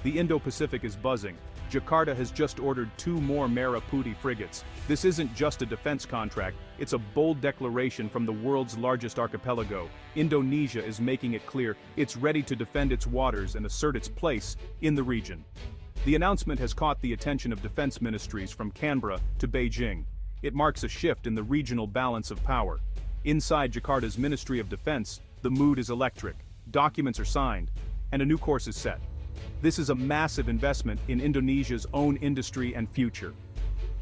The Indo-Pacific is buzzing. Jakarta has just ordered 2 more Merah Putih frigates. This isn't just a defense contract, it's a bold declaration from the world's largest archipelago. Indonesia is making it clear it's ready to defend its waters and assert its place in the region. The announcement has caught the attention of defense ministries from Canberra to Beijing. It marks a shift in the regional balance of power. Inside Jakarta's Ministry of Defense, the mood is electric, documents are signed, and a new course is set. This is a massive investment in Indonesia's own industry and future.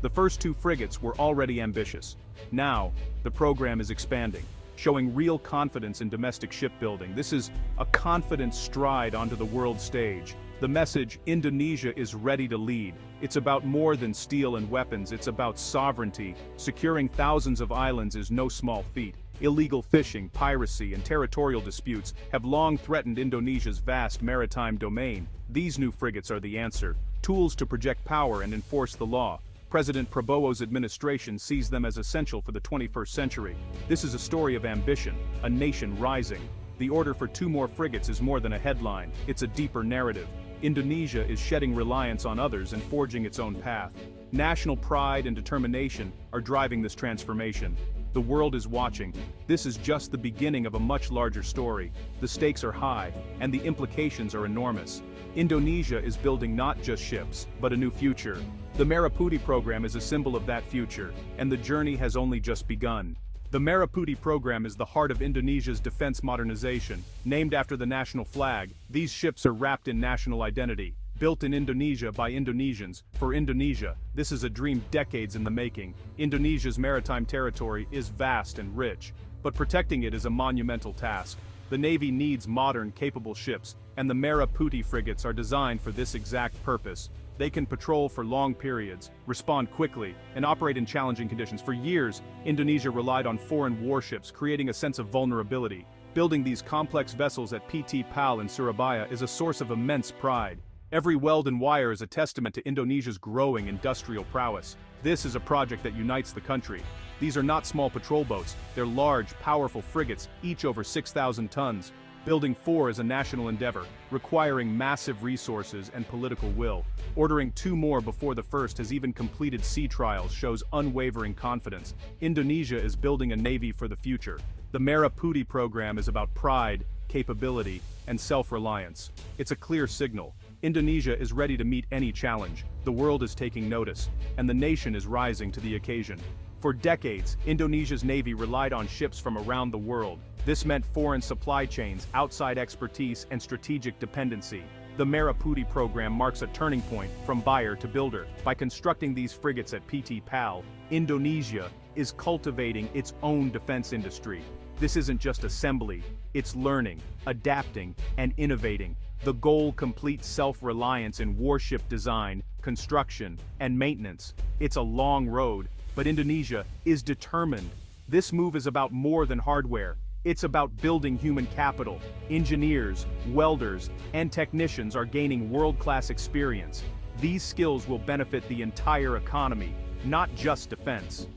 The first 2 frigates were already ambitious. Now, the program is expanding, showing real confidence in domestic shipbuilding. This is a confident stride onto the world stage. The message, Indonesia is ready to lead. It's about more than steel and weapons, it's about sovereignty. Securing thousands of islands is no small feat. Illegal fishing, piracy, and territorial disputes have long threatened Indonesia's vast maritime domain. These new frigates are the answer, tools to project power and enforce the law. President Prabowo's administration sees them as essential for the 21st century. This is a story of ambition, a nation rising. The order for 2 more frigates is more than a headline, it's a deeper narrative. Indonesia is shedding reliance on others and forging its own path. National pride and determination are driving this transformation. The world is watching. This is just the beginning of a much larger story. The stakes are high, and the implications are enormous. Indonesia is building not just ships, but a new future. The Merah Putih program is a symbol of that future, and the journey has only just begun. The Merah Putih program is the heart of Indonesia's defense modernization. Named after the national flag, these ships are wrapped in national identity. Built in Indonesia by Indonesians, for Indonesia, this is a dream decades in the making. Indonesia's maritime territory is vast and rich, but protecting it is a monumental task. The Navy needs modern, capable ships, and the Merah Putih frigates are designed for this exact purpose. They can patrol for long periods, respond quickly, and operate in challenging conditions. For years, Indonesia relied on foreign warships, creating a sense of vulnerability. Building these complex vessels at PAL in Surabaya is a source of immense pride. Every weld and wire is a testament to Indonesia's growing industrial prowess. This is a project that unites the country. These are not small patrol boats, they're large, powerful frigates, each over 6,000 tons. Building 4 is a national endeavor, requiring massive resources and political will. Ordering 2 more before the first has even completed sea trials shows unwavering confidence. Indonesia is building a navy for the future. The Merah Putih program is about pride, capability, and self-reliance. It's a clear signal. Indonesia is ready to meet any challenge, the world is taking notice, and the nation is rising to the occasion. For decades, Indonesia's navy relied on ships from around the world. This meant foreign supply chains, outside expertise, and strategic dependency. The Merah Putih program marks a turning point from buyer to builder. By constructing these frigates at PAL, Indonesia is cultivating its own defense industry. This isn't just assembly, it's learning, adapting, and innovating. The goal: complete self-reliance in warship design, construction, and maintenance. It's a long road, but Indonesia is determined. This move is about more than hardware. It's about building human capital. Engineers, welders, and technicians are gaining world-class experience. These skills will benefit the entire economy, not just defense.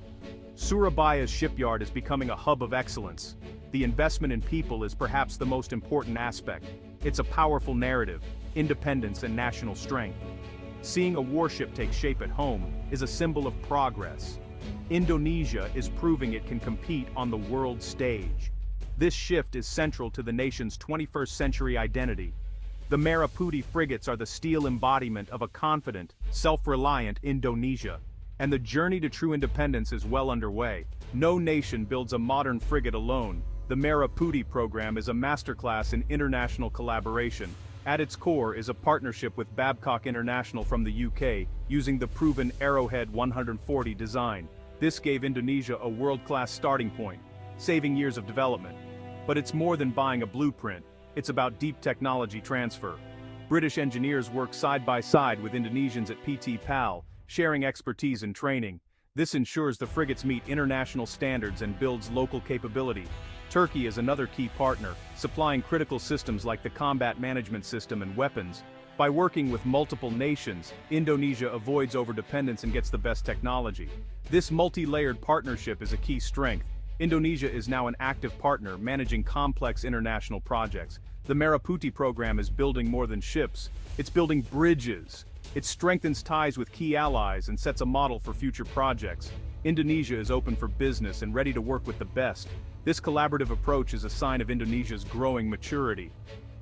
Surabaya's shipyard is becoming a hub of excellence. The investment in people is perhaps the most important aspect. It's a powerful narrative, independence and national strength. Seeing a warship take shape at home is a symbol of progress. Indonesia is proving it can compete on the world stage. This shift is central to the nation's 21st century identity. The Merah Putih frigates are the steel embodiment of a confident, self-reliant Indonesia. And the journey to true independence is well underway. No nation builds a modern frigate alone. The Merah Putih program is a masterclass in international collaboration. At its core is a partnership with Babcock International from the UK, using the proven Arrowhead 140 design. This gave Indonesia a world-class starting point, saving years of development. But it's more than buying a blueprint, it's about deep technology transfer. British engineers work side by side with Indonesians at PAL, sharing expertise and training. This ensures the frigates meet international standards and builds local capability. Turkey is another key partner, supplying critical systems like the combat management system and weapons. By working with multiple nations, Indonesia avoids overdependence and gets the best technology. This multi-layered partnership is a key strength. Indonesia is now an active partner managing complex international projects. The Merah Putih program is building more than ships, it's building bridges. It strengthens ties with key allies and sets a model for future projects. Indonesia is open for business and ready to work with the best. This collaborative approach is a sign of Indonesia's growing maturity.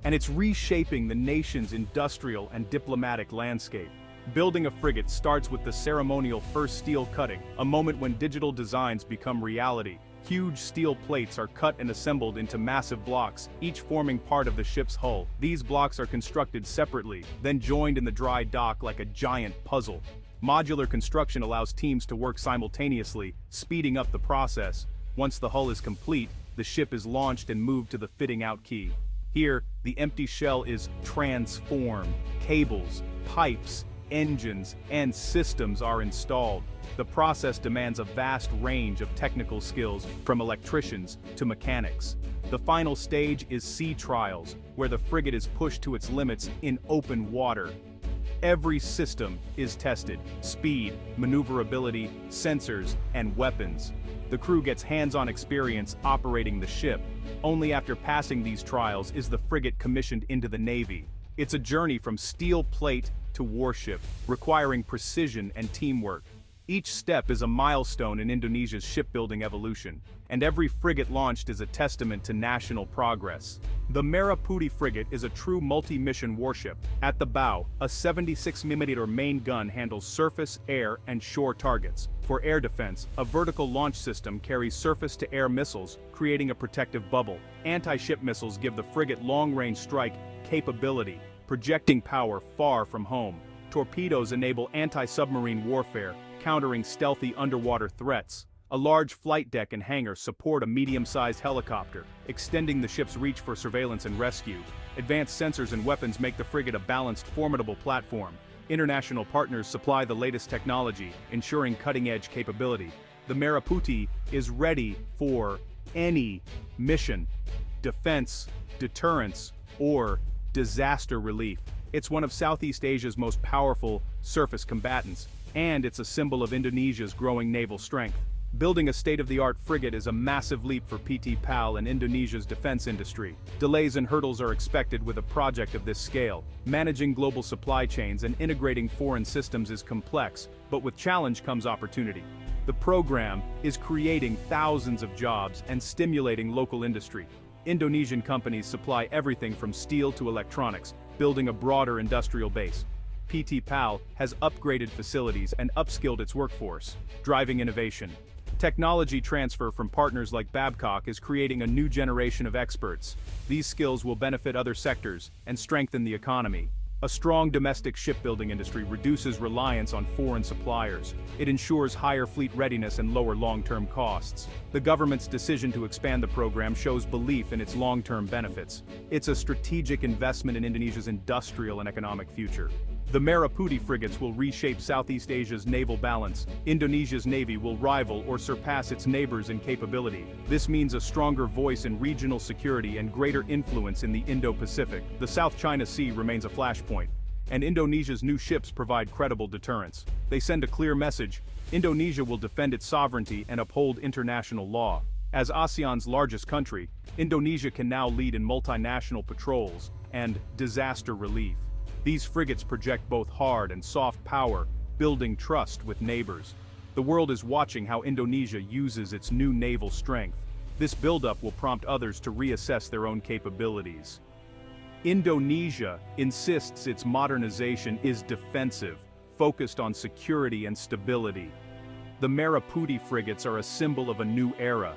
And it's reshaping the nation's industrial and diplomatic landscape. Building a frigate starts with the ceremonial first steel cutting, a moment when digital designs become reality. Huge steel plates are cut and assembled into massive blocks, each forming part of the ship's hull. These blocks are constructed separately, then joined in the dry dock like a giant puzzle. Modular construction allows teams to work simultaneously, speeding up the process. Once the hull is complete, the ship is launched and moved to the fitting-out quay. Here, the empty shell is transformed. Cables, pipes, engines, and systems are installed. The process demands a vast range of technical skills, from electricians to mechanics. The final stage is sea trials, where the frigate is pushed to its limits in open water. Every system is tested: speed, maneuverability, sensors, and weapons. The crew gets hands-on experience operating the ship. Only after passing these trials is the frigate commissioned into the Navy. It's a journey from steel plate to warship, requiring precision and teamwork. Each step is a milestone in Indonesia's shipbuilding evolution, and every frigate launched is a testament to national progress. The Merah Putih frigate is a true multi-mission warship. At the bow, a 76mm main gun handles surface, air, and shore targets. For air defense, a vertical launch system carries surface-to-air missiles, creating a protective bubble. Anti-ship missiles give the frigate long-range strike capability, projecting power far from home. Torpedoes enable anti-submarine warfare, countering stealthy underwater threats. A large flight deck and hangar support a medium-sized helicopter, extending the ship's reach for surveillance and rescue. Advanced sensors and weapons make the frigate a balanced, formidable platform. International partners supply the latest technology, ensuring cutting-edge capability. The Merah Putih is ready for any mission: defense, deterrence, or disaster relief. It's one of Southeast Asia's most powerful surface combatants, and it's a symbol of Indonesia's growing naval strength. Building a state-of-the-art frigate is a massive leap for PT PAL and Indonesia's defense industry. Delays and hurdles are expected with a project of this scale. Managing global supply chains and integrating foreign systems is complex, but with challenge comes opportunity. The program is creating thousands of jobs and stimulating local industry. Indonesian companies supply everything from steel to electronics, building a broader industrial base. PT PAL has upgraded facilities and upskilled its workforce, driving innovation. Technology transfer from partners like Babcock is creating a new generation of experts. These skills will benefit other sectors and strengthen the economy. A strong domestic shipbuilding industry reduces reliance on foreign suppliers. It ensures higher fleet readiness and lower long-term costs. The government's decision to expand the program shows belief in its long-term benefits. It's a strategic investment in Indonesia's industrial and economic future. The Merah Putih frigates will reshape Southeast Asia's naval balance. Indonesia's Navy will rival or surpass its neighbors in capability. This means a stronger voice in regional security and greater influence in the Indo-Pacific. The South China Sea remains a flashpoint, and Indonesia's new ships provide credible deterrence. They send a clear message: Indonesia will defend its sovereignty and uphold international law. As ASEAN's largest country, Indonesia can now lead in multinational patrols and disaster relief. These frigates project both hard and soft power, building trust with neighbors. The world is watching how Indonesia uses its new naval strength. This buildup will prompt others to reassess their own capabilities. Indonesia insists its modernization is defensive, focused on security and stability. The Merah Putih frigates are a symbol of a new era.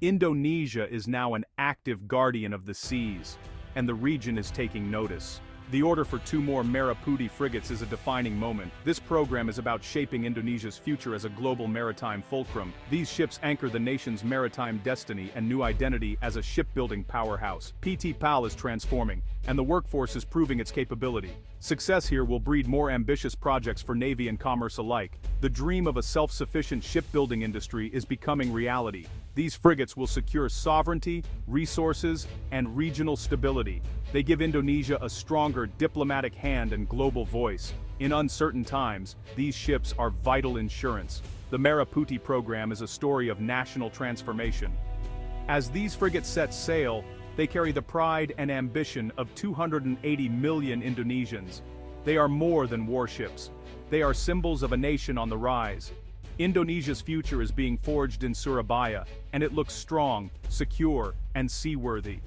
Indonesia is now an active guardian of the seas, and the region is taking notice. The order for 2 more Merah Putih frigates is a defining moment. This program is about shaping Indonesia's future as a global maritime fulcrum. These ships anchor the nation's maritime destiny and new identity as a shipbuilding powerhouse. PT PAL is transforming, and the workforce is proving its capability. Success here will breed more ambitious projects for Navy and commerce alike. The dream of a self-sufficient shipbuilding industry is becoming reality. These frigates will secure sovereignty, resources, and regional stability. They give Indonesia a stronger diplomatic hand and global voice. In uncertain times, these ships are vital insurance. The Merah Putih program is a story of national transformation. As these frigates set sail, they carry the pride and ambition of 280 million Indonesians. They are more than warships. They are symbols of a nation on the rise. Indonesia's future is being forged in Surabaya, and it looks strong, secure, and seaworthy.